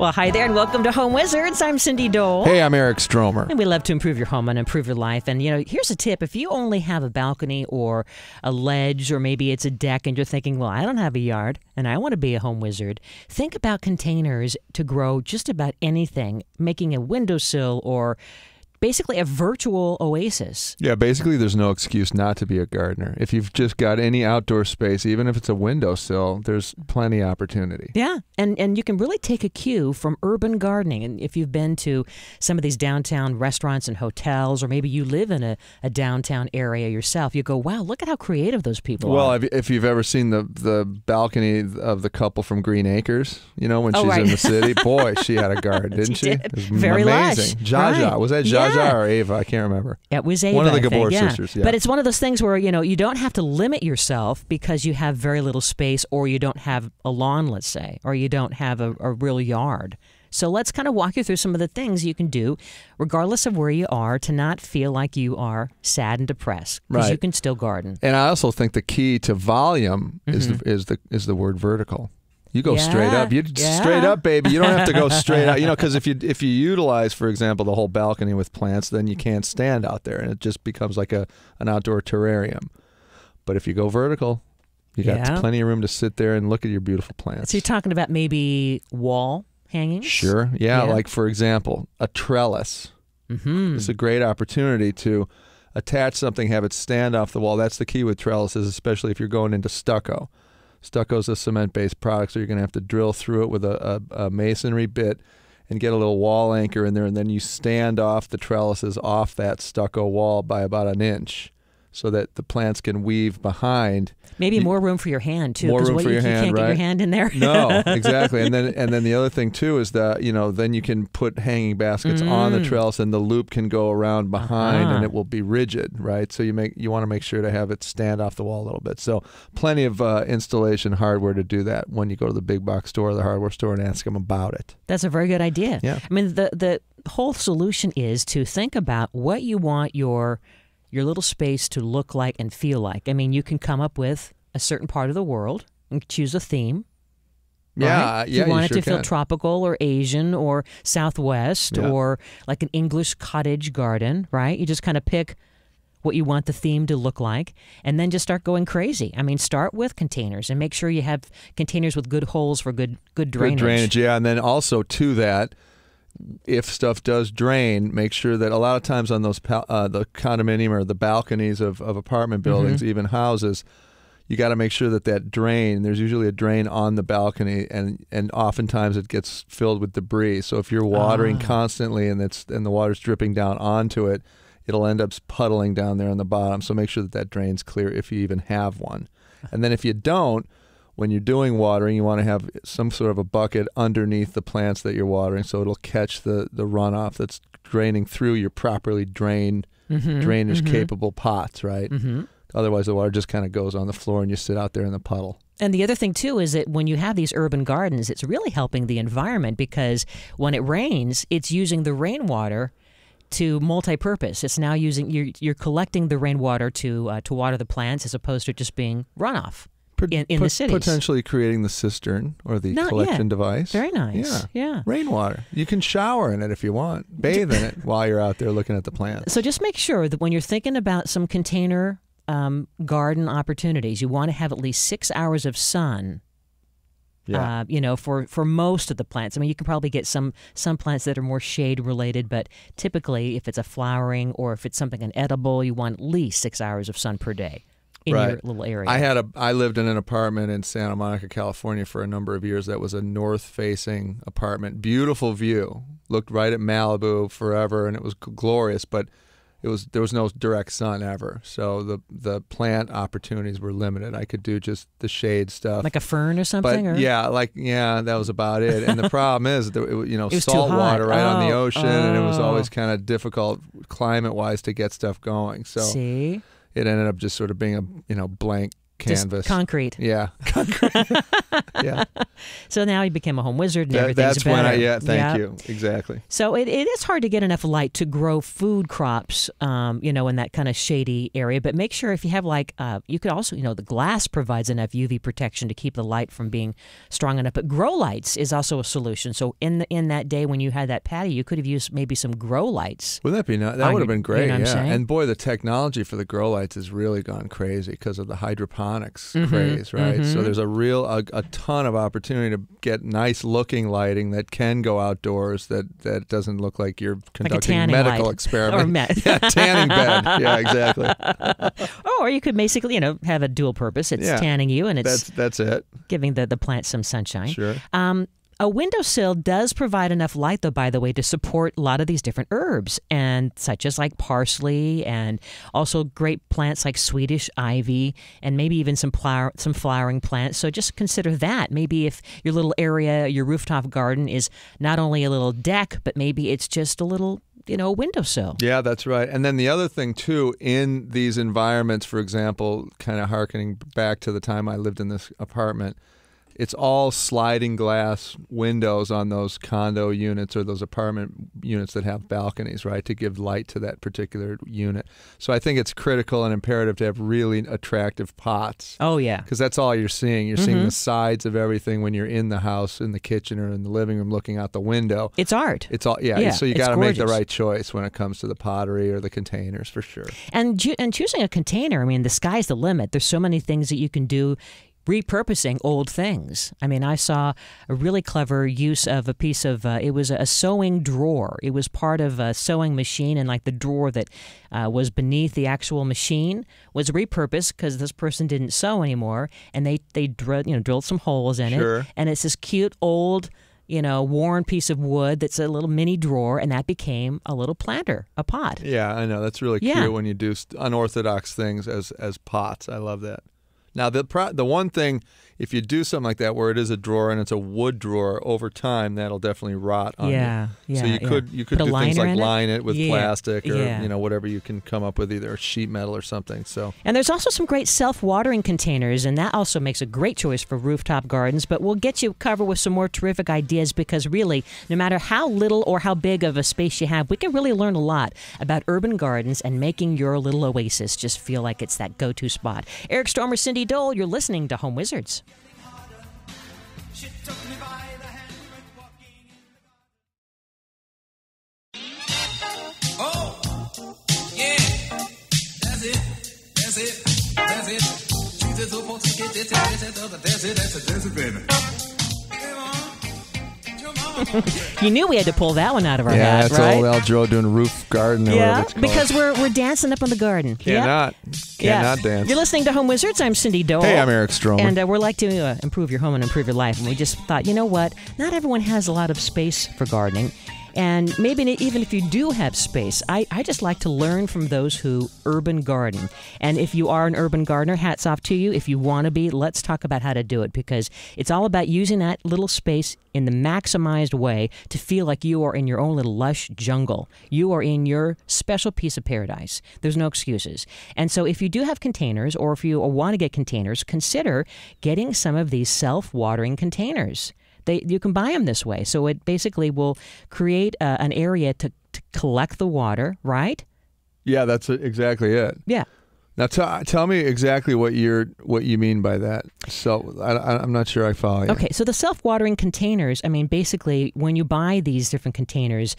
Well, hi there and welcome to Home Wizards. I'm Cindy Dole. Hey, I'm Eric Stromer. And we love to improve your home and improve your life. And, here's a tip. If you only have a balcony or a ledge or maybe it's a deck and you're thinking, well, I don't have a yard and I want to be a home wizard, think about containers to grow just about anything, making a windowsill or basically a virtual oasis. Yeah, basically there's no excuse not to be a gardener. If you've just got any outdoor space, even if it's a windowsill, there's plenty of opportunity. Yeah, and you can really take a cue from urban gardening. And if you've been to some of these downtown restaurants and hotels, or maybe you live in a downtown area yourself, you go, wow, look at how creative those people are. Well, if you've ever seen the balcony of the couple from Green Acres, when she's in the city, boy, she had a garden, didn't she? It was very amazing. lush. Jaja, right. Was that Jaja? Or Ava, I can't remember. It was Ava. One of the Gabor sisters, yeah. But it's one of those things where, you don't have to limit yourself because you have very little space or you don't have a lawn, let's say, or you don't have a real yard. So let's kind of walk you through some of the things you can do, regardless of where you are, to not feel like you are sad and depressed, because you can still garden. And I also think the key to volume is the word vertical. You go straight up. Straight up, baby. You don't have to go straight out. Because if you utilize, for example, the whole balcony with plants, then you can't stand out there, and it just becomes like an outdoor terrarium. But if you go vertical, you got plenty of room to sit there and look at your beautiful plants. So you're talking about maybe wall hangings? Sure. Yeah. Like, for example, a trellis. It's a great opportunity to attach something, have it stand off the wall. That's the key with trellises, especially if you're going into stucco. Stucco is a cement-based product, so you're going to have to drill through it with a masonry bit and get a little wall anchor in there, and then you stand off the trellises off that stucco wall by about an inch so that the plants can weave behind. Maybe more room for your hand, too. More room for your hand, you can't get your hand in there. No, exactly. And then the other thing, too, is that, then you can put hanging baskets on the trellis and the loop can go around behind and it will be rigid, right? So you want to make sure to have it stand off the wall a little bit. So plenty of installation hardware to do that when you go to the big box store or the hardware store and ask them about it. That's a very good idea. Yeah. I mean, the whole solution is to think about what you want your little space to look like and feel like. I mean, you can come up with a certain part of the world and choose a theme. Yeah, right? yeah, you want you it sure to feel can. tropical or Asian or Southwest or like an English cottage garden, right? You just kind of pick what you want the theme to look like and then just start going crazy. I mean, start with containers and make sure you have containers with good holes for good drainage. Good drainage, yeah. And then also to that, if stuff does drain, make sure that a lot of times on those the condominium or the balconies of apartment buildings, even houses, you got to make sure that drain, there's usually a drain on the balcony, and oftentimes it gets filled with debris. So if you're watering constantly and the water's dripping down onto it, it'll end up puddling down there on the bottom. So make sure that drain's clear if you even have one. And then if you don't, when you're doing watering, you want to have some sort of a bucket underneath the plants that you're watering so it'll catch the runoff that's draining through your properly drainage-capable pots, right? Otherwise, the water just kind of goes on the floor and you sit out there in the puddle. And the other thing, too, is that when you have these urban gardens, it's really helping the environment because when it rains, it's using the rainwater to multi-purpose. It's now you're collecting the rainwater to water the plants as opposed to just being runoff. In the cities. Potentially creating the cistern or the collection device. Very nice. Yeah. Rainwater. You can shower in it if you want. Bathe in it while you're out there looking at the plants. So just make sure that when you're thinking about some container garden opportunities, you want to have at least 6 hours of sun. For most of the plants. I mean, you can probably get some plants that are more shade related, but typically if it's a flowering or if it's something inedible, you want at least 6 hours of sun per day. In your little area. I lived in an apartment in Santa Monica, California for a number of years that was a north-facing apartment. Beautiful view. Looked right at Malibu forever, and it was glorious, but there was no direct sun ever. So the plant opportunities were limited. I could do just the shade stuff. Like a fern or something? But that was about it. And the problem is, it was salt water right on the ocean, and it was always kind of difficult climate-wise to get stuff going. So See? It ended up just sort of being a blank canvas. Just concrete. Yeah, concrete. Yeah. So now you became a home wizard and everything's That's better. when thank you. Exactly. So it is hard to get enough light to grow food crops, in that kind of shady area. But make sure if you have you could also, the glass provides enough UV protection to keep the light from being strong enough. But grow lights is also a solution. So in that day when you had that patio, you could have used maybe some grow lights. Wouldn't that be nice? That would have been great. You know what I'm saying? And boy, the technology for the grow lights has really gone crazy because of the hydroponics craze, right? So there's a ton of opportunity to get nice looking lighting that can go outdoors that doesn't look like you're conducting a medical experiment. Or tanning bed. Yeah, exactly. Or you could basically, have a dual purpose. It's tanning you and it's that's it. Giving the plant some sunshine. Sure. A windowsill does provide enough light, though, by the way, to support a lot of these different herbs, and such as like parsley, and also great plants like Swedish ivy, and maybe even some flowering plants. So just consider that. Maybe if your little area, your rooftop garden is not only a little deck, but maybe it's just a little windowsill. Yeah, that's right. And then the other thing, too, in these environments, for example, kind of hearkening back to the time I lived in this apartment, it's all sliding glass windows on those condo units or those apartment units that have balconies, right, to give light to that particular unit. So I think it's critical and imperative to have really attractive pots. Oh, yeah. Because that's all you're seeing. You're seeing the sides of everything when you're in the house, in the kitchen, or in the living room looking out the window. It's art. It's all, so you got to make the right choice when it comes to the pottery or the containers, for sure. And choosing a container, the sky's the limit. There's so many things that you can do repurposing old things. I saw a really clever use of a piece of, it was a sewing drawer. It was part of a sewing machine, and like the drawer that was beneath the actual machine was repurposed because this person didn't sew anymore, and they drilled some holes in it. And it's this cute old, worn piece of wood that's a little mini drawer, and that became a little planter, a pot. Yeah, I know. That's really cute when you do unorthodox things as pots. I love that. Now, the one thing, if you do something like that where it is a drawer and it's a wood drawer, over time that'll definitely rot on you. Yeah. So you could do things like line it with plastic or whatever you can come up with, either sheet metal or something. So. And there's also some great self-watering containers, and that also makes a great choice for rooftop gardens. But we'll get you covered with some more terrific ideas, because really, no matter how little or how big of a space you have, we can really learn a lot about urban gardens and making your little oasis just feel like it's that go-to spot. Eric Stormer, Cindy Dole, you're listening to Home Wizards. Oh, yeah, that's it. Jesus, that's it, baby. You knew we had to pull that one out of our hat, right? Yeah, it's right? old Al Joe doing roof garden. Or whatever it's called. Because we're dancing up in the garden. Cannot dance. You're listening to Home Wizards. I'm Cindy Dole. Hey, I'm Eric Stroman. And we're like to improve your home and improve your life. And we just thought, you know what? Not everyone has a lot of space for gardening. And maybe even if you do have space, I just like to learn from those who urban garden. And if you are an urban gardener, hats off to you. If you want to be, let's talk about how to do it, because it's all about using that little space in the maximized way to feel like you are in your own little lush jungle. You are in your special piece of paradise. There's no excuses. And so if you do have containers, or if you want to get containers, consider getting some of these self-watering containers. You can buy them this way. So it basically will create an area to collect the water, right? Yeah, that's exactly it. Yeah. Now tell me exactly what you mean by that. So I'm not sure I follow you. Okay, so the self-watering containers, basically when you buy these different containers,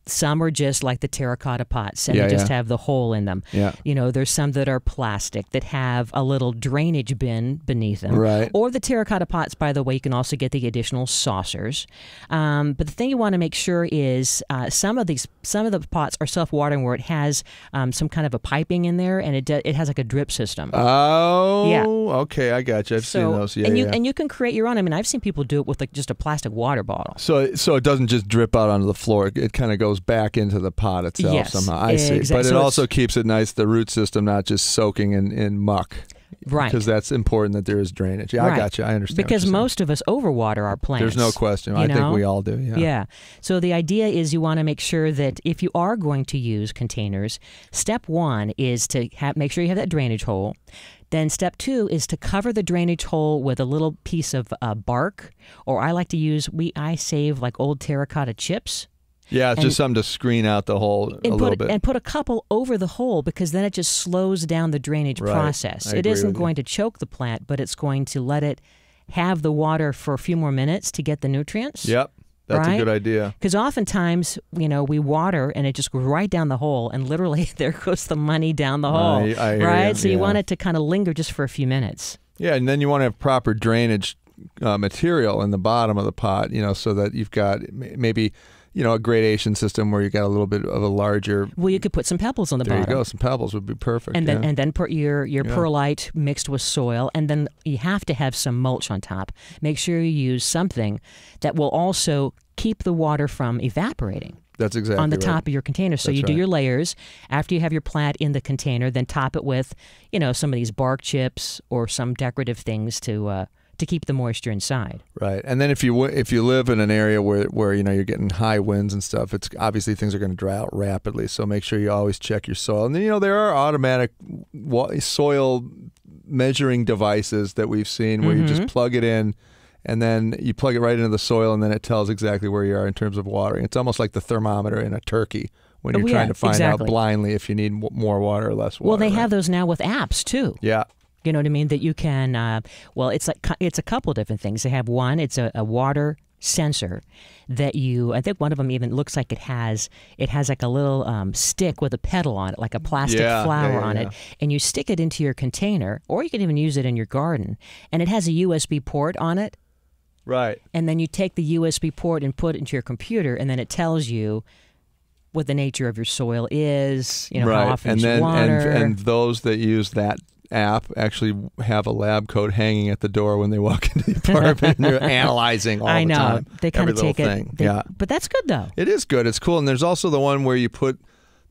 some are just like the terracotta pots, and they just have the hole in them. Yeah. There's some that are plastic that have a little drainage bin beneath them. Right. Or the terracotta pots, by the way, you can also get the additional saucers. But the thing you want to make sure is some of the pots are self-watering where it has some kind of a piping in there, and it has like a drip system. Oh, yeah. Okay, I got you. I've seen those. Yeah, and you can create your own. I've seen people do it with just a plastic water bottle. So it doesn't just drip out onto the floor. It kind of goes goes back into the pot itself Yes, somehow. I see. exactly. But it So also keeps it nice, the root system not just soaking in muck. Right. Because that's important that there is drainage. Yeah, Right. I got you. I understand. Because what you're saying. most of us overwater our plants. There's no question. You I think know? we all do. Yeah. Yeah. So the idea is you want to make sure that if you are going to use containers, step one is to make sure you have that drainage hole. Then step two is to cover the drainage hole with a little piece of bark, or I like to use, I save like old terracotta chips. Yeah, it's just something to screen out the hole a little bit. And put a couple over the hole, because then it just slows down the drainage Right. process. I It agree isn't with you. going to choke the plant, but it's going to let it have the water for a few more minutes to get the nutrients. Yep, that's Right? a good idea. Because oftentimes, we water and it just goes right down the hole, and literally there goes the money down the hole. I hear right? you, So you yeah. want it to kind of linger just for a few minutes. Yeah, and then you want to have proper drainage material in the bottom of the pot, so that you've got maybe, a gradation system where you got a little bit of a larger. Well, you could put some pebbles on the There bottom. you go. Some pebbles would be perfect. And then yeah. and then put your perlite mixed with soil, and then you have to have some mulch on top. Make sure you use something that will also keep the water from evaporating. That's exactly on the right. top of your container. So That's you do right. your layers. After you have your plant in the container, then top it with, some of these bark chips or some decorative things to keep the moisture inside. Right, and then if you live in an area where you're getting high winds and stuff, it's obviously things are going to dry out rapidly. So make sure you always check your soil. And then there are automatic soil measuring devices that we've seen where you just plug it in, and then you plug it right into the soil, and then it tells exactly where you are in terms of watering. It's almost like the thermometer in a turkey when you're trying to find exactly. out blindly if you need more water or less water. Well, they right? have those now with apps too. Yeah. You know what I mean? That you can, it's a couple different things. They have one, it's a water sensor that I think one of them even looks like it has like a little stick with a pedal on it, like a plastic flower on it. And you stick it into your container, or you can even use it in your garden. And it has a USB port on it. Right. And then you take the USB port and put it into your computer, and then it tells you what the nature of your soil is, how often and you then water. and those that use that app actually have a lab coat hanging at the door when they walk into the apartment, and they're analyzing all I the know. time. They kind every of take little it. thing. Yeah. But that's good though. It is good. It's cool. And there's also the one where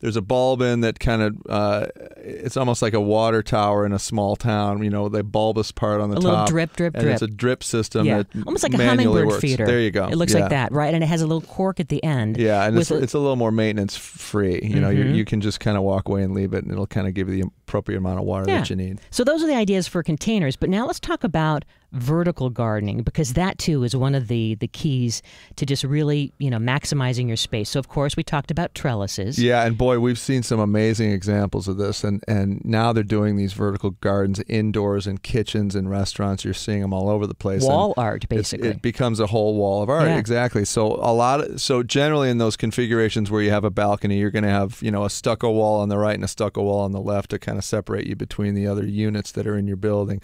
there's a bulb in that kind of, it's almost like a water tower in a small town, the bulbous part on the top. A little drip, drip, and drip. it's a drip system Yeah, that almost like a manually hummingbird works. feeder. There you go. It looks Yeah. like that, right? And it has a little cork at the end. Yeah, and with it's a little more maintenance free. You can just kind of walk away and leave it, and it'll kind of give you the appropriate amount of water that you need. So those are the ideas for containers. But now let's talk about vertical gardening, because that too is one of the keys to just really maximizing your space. So of course we talked about trellises. Yeah, and boy, we've seen some amazing examples of this, and now they're doing these vertical gardens indoors in kitchens and restaurants. You're seeing them all over the place. Wall art, basically. It becomes a whole wall of art. Yeah. Exactly. So generally in those configurations where you have a balcony, you're going to have a stucco wall on the right and a stucco wall on the left to kind of separate you between the other units that are in your building.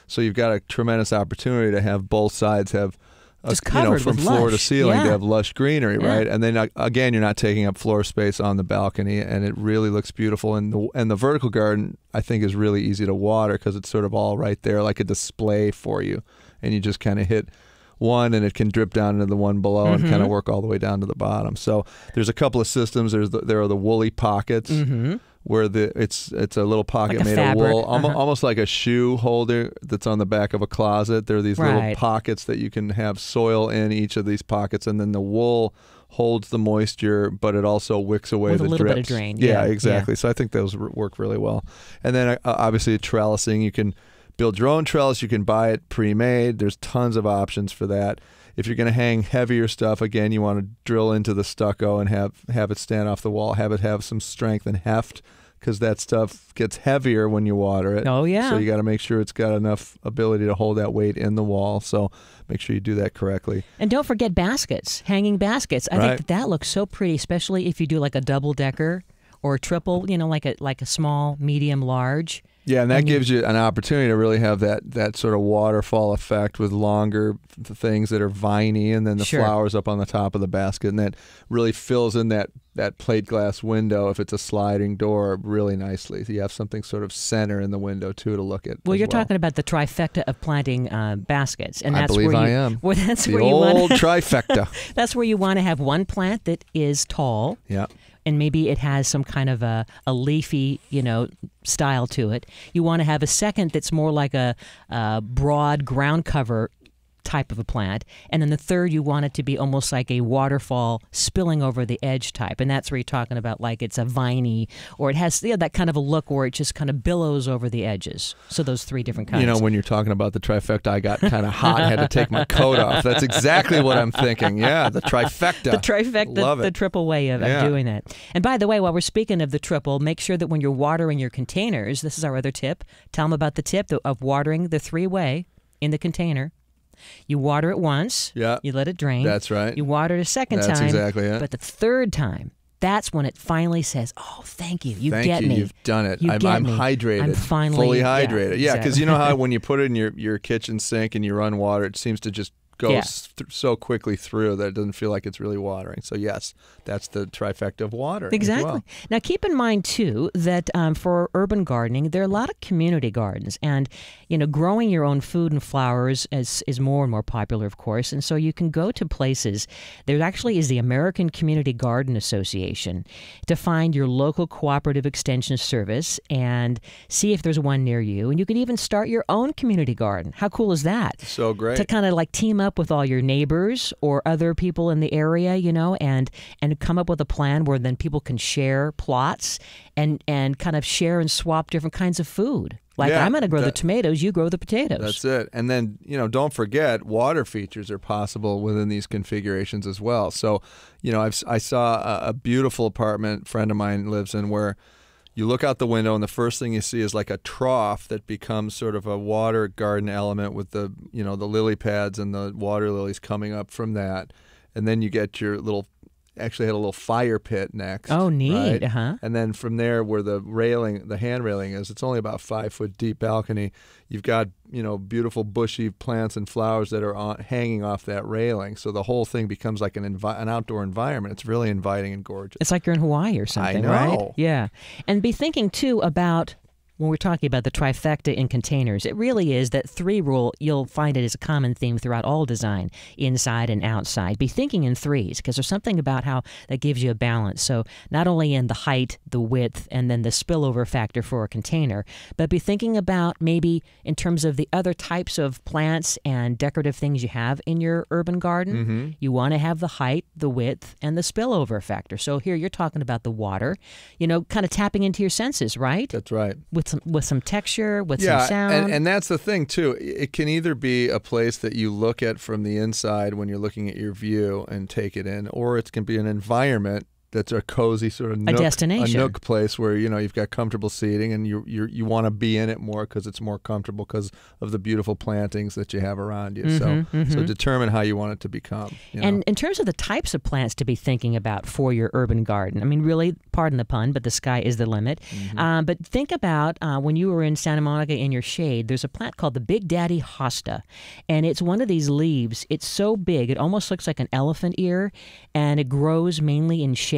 So you've got a tremendous opportunity to have both sides have Just covered from with floor to lush. ceiling Yeah. to have lush greenery, Yeah. right? And then again, you're not taking up floor space on the balcony, and it really looks beautiful. And the vertical garden, I think, is really easy to water because it's sort of all right there, like a display for you, and you just kind of hit one, and it can drip down into the one below and kind of work all the way down to the bottom. So there's a couple of systems. There are the woolly pockets. Where it's a little pocket Like a made fabric. of wool, almost like a shoe holder that's on the back of a closet. There are these little Right. pockets that you can have soil in each of these pockets, and then the wool holds the moisture, but it also wicks away With a the little bit of drips. drain. Yeah, Yeah, exactly. So I think those work really well. And then obviously trellising, you can build your own trellis. You can buy it pre-made. There's tons of options for that. If you're going to hang heavier stuff, again, you want to drill into the stucco and have it stand off the wall, have it have some strength and heft, because that stuff gets heavier when you water it. Oh, yeah. So you got to make sure it's got enough ability to hold that weight in the wall. So make sure you do that correctly. And don't forget baskets, hanging baskets. I think that looks so pretty, especially if you do like a double decker or a triple, like a small, medium, large. Yeah, and that gives you an opportunity to really have that sort of waterfall effect with longer things that are viney, and then the flowers up on the top of the basket, and that really fills in that plate glass window, if it's a sliding door, really nicely. So you have something sort of center in the window, too, to look at. Well, you're talking about the trifecta of planting baskets. And that's I believe where I am. Well, that's the where you old trifecta. That's where you want to have one plant that is tall. Yeah. And maybe it has some kind of a leafy, style to it. You want to have a second that's more like a broad ground cover type of a plant. And then the third, you want it to be almost like a waterfall spilling over the edge type. And that's where you're talking about like it's a viney, or it has that kind of a look where it just kind of billows over the edges. So those three different kinds. When you're talking about the trifecta, I got kind of hot. I had to take my coat off. That's exactly what I'm thinking. Yeah, the trifecta. The trifecta, Love it. the triple way of doing that. And by the way, while we're speaking of the triple, make sure that when you're watering your containers, this is our other tip. Tell them about the tip of watering the three-way in the container. You water it once. Yeah. You let it drain. That's right. You water it a second time. That's exactly it. But the third time, that's when it finally says, "Oh, thank you. You get me. You've done it. I'm me. hydrated. I'm finally fully hydrated." Yeah, because exactly. you know how when you put it in your kitchen sink and you run water, it seems to just go so quickly through that it doesn't feel like it's really watering. So yes, that's the trifecta of water. Exactly. As well. Now keep in mind too that for urban gardening, there are a lot of community gardens, and growing your own food and flowers is more and more popular, of course. And so you can go to places. There actually is the American Community Garden Association to find your local cooperative extension service and see if there's one near you. And you can even start your own community garden. How cool is that? So great. To kind of like team up with all your neighbors or other people in the area, and come up with a plan where then people can share plots and kind of share and swap different kinds of food. Like I'm going to grow the tomatoes, you grow the potatoes. That's it. And then, don't forget, water features are possible within these configurations as well. So, I saw a beautiful apartment a friend of mine lives in where you look out the window and the first thing you see is like a trough that becomes sort of a water garden element with the lily pads and the water lilies coming up from that. And then you get your actually had a little fire pit next. Oh, neat. Right? Uh-huh. And then from there where the hand railing is, it's only about 5 foot deep balcony. You've got, beautiful bushy plants and flowers that are hanging off that railing. So the whole thing becomes like an outdoor environment. It's really inviting and gorgeous. It's like you're in Hawaii or something, I know. Right? Yeah. And be thinking, too, about when we're talking about the trifecta in containers, it really is that 3 rule. You'll find it as a common theme throughout all design, inside and outside. Be thinking in 3s, because there's something about how that gives you a balance. So not only in the height, the width, and then the spillover factor for a container, but be thinking about maybe in terms of the other types of plants and decorative things you have in your urban garden. Mm-hmm. You want to have the height, the width, and the spillover factor. So here you're talking about the water, kind of tapping into your senses, right? That's right. With some texture, with some sound. And that's the thing, too. It can either be a place that you look at from the inside when you're looking at your view and take it in, or it can be an environment that's a cozy sort of nook, a destination, a nook place where you've got comfortable seating and you want to be in it more because it's more comfortable because of the beautiful plantings that you have around you. Mm-hmm, so determine how you want it to become. And in terms of the types of plants to be thinking about for your urban garden, I mean, really, pardon the pun, but the sky is the limit. Mm-hmm. But think about when you were in Santa Monica in your shade, there's a plant called the Big Daddy Hosta, and it's one of these leaves. It's so big, it almost looks like an elephant ear, and it grows mainly in shade.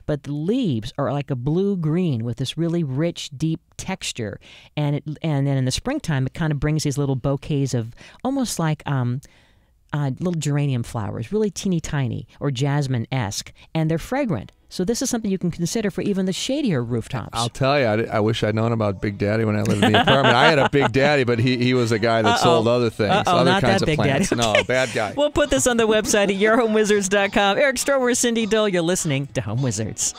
But the leaves are like a blue-green with this really rich, deep texture. And then in the springtime, it kind of brings these little bouquets of almost like little geranium flowers, really teeny tiny, or jasmine-esque, and they're fragrant. So this is something you can consider for even the shadier rooftops. I'll tell you, I wish I'd known about Big Daddy when I lived in the apartment. I had a Big Daddy, but he was a guy that sold other things, other not kinds that of Big plants. Daddy. No, bad guy. We'll put this on the website at yourhomewizards.com. Eric Strower, Cindy Dole, you're listening to Home Wizards.